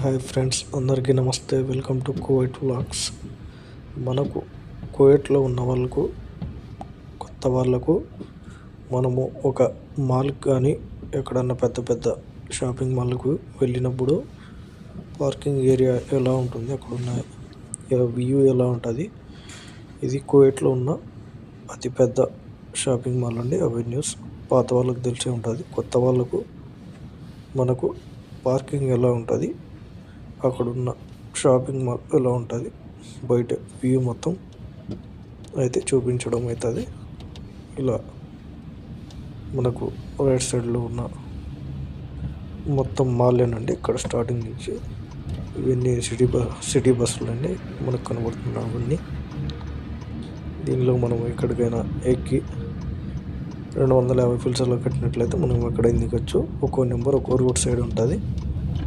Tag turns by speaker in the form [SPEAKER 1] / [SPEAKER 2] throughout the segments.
[SPEAKER 1] Hi friends, అందరికీ నమస్తే. Welcome to Kuwait vlogs. మనకు కువైట్లో ఉన్న వాళ్ళకు, కొత్త వాళ్ళకు మనము ఒక మాల్కి కానీ ఎక్కడన్నా పెద్ద పెద్ద షాపింగ్ మాల్కు వెళ్ళినప్పుడు పార్కింగ్ ఏరియా ఎలా ఉంటుంది, అక్కడ ఉన్న వ్యూ ఎలా ఉంటుంది, ఇది కువైట్లో ఉన్న అతిపెద్ద షాపింగ్ మాల్ అండి. అవెన్యూస్ పాత వాళ్ళకు తెలిసే ఉంటుంది. కొత్త వాళ్ళకు మనకు పార్కింగ్ ఎలా ఉంటుంది, అక్కడున్న షాపింగ్ మాల్ ఎలా ఉంటుంది, బయట వ్యూ మొత్తం అయితే చూపించడం అవుతుంది. ఇలా మనకు రైట్ సైడ్లో ఉన్న మొత్తం మాలేనండి. ఇక్కడ స్టార్టింగ్ నుంచి ఇవన్నీ సిటీ బస్సులు అండి మనకు కనబడుతున్న అవన్నీ. దీనిలో మనం ఎక్కడికైనా ఎక్కి 250 ఫిల్స్లో కట్టినట్లయితే మనం ఎక్కడైనా దిగొచ్చు. ఒక్కో నెంబర్ ఒక్కో రోడ్ సైడ్ ఉంటుంది.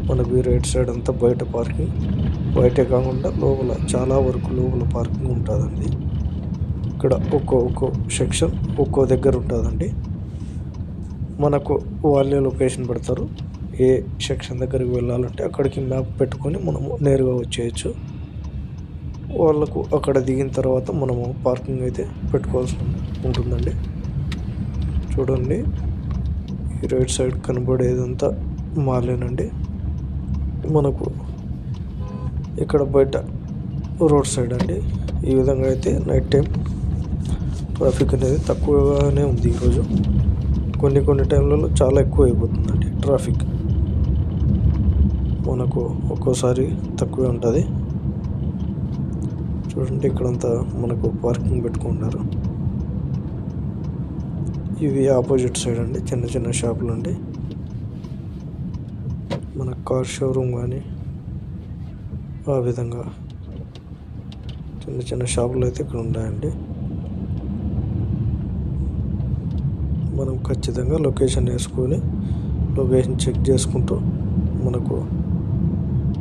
[SPEAKER 1] మనకు ఈ రైట్ సైడ్ అంతా బయట పార్కింగ్, బయటే కాకుండా లోపల చాలా వరకు లోపల పార్కింగ్ ఉంటుందండి. ఇక్కడ ఒక్కో సెక్షన్ ఒక్కో దగ్గర ఉంటుందండి. మనకు వాళ్ళే లొకేషన్ పెడతారు. ఏ సెక్షన్ దగ్గరికి వెళ్ళాలంటే అక్కడికి మ్యాప్ పెట్టుకొని మనము నేరుగా వచ్చేయచ్చు. వాళ్ళకు అక్కడ దిగిన తర్వాత మనము పార్కింగ్ అయితే పెట్టుకోవాల్సి ఉంటుందండి. చూడండి, ఈ రైట్ సైడ్ కనబడేదంతా మాలేనండి. మనకు ఇక్కడ బయట రోడ్ సైడ్ అండి. ఈ విధంగా అయితే నైట్ టైం ట్రాఫిక్ అనేది తక్కువగానే ఉంది. ఈరోజు కొన్ని టైంలలో చాలా ఎక్కువ అయిపోతుందండి ట్రాఫిక్. మనకు ఒక్కోసారి తక్కువే ఉంటుంది. చూడండి, ఇక్కడంతా మనకు పార్కింగ్ పెట్టుకున్నారు. ఇవి ఆపోజిట్ సైడ్ అండి, చిన్న చిన్న షాపులు అండి. మన కార్ షోరూమ్ కానీ ఆ విధంగా చిన్న చిన్న షాపులు అయితే ఇక్కడ ఉన్నాయండి. మనం ఖచ్చితంగా లొకేషన్ వేసుకొని లొకేషన్ చెక్ చేసుకుంటూ మనకు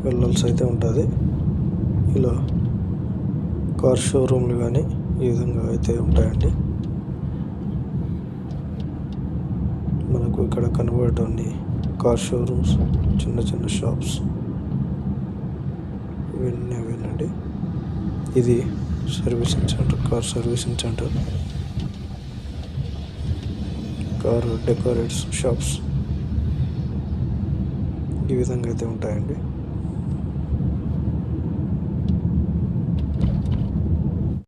[SPEAKER 1] వెళ్ళాల్సి అయితే ఉంటుంది. ఇలా కార్ షోరూమ్లు కానీ ఈ విధంగా అయితే ఉంటాయండి. మనకు ఇక్కడ కనబడేటువంటి కార్ షోరూమ్స్, చిన్న చిన్న షాప్స్ ఇవన్నీ అవేనండి. ఇది servicing centre, car servicing centre, car decorates shops ఈ విధంగా అయితే ఉంటాయండి.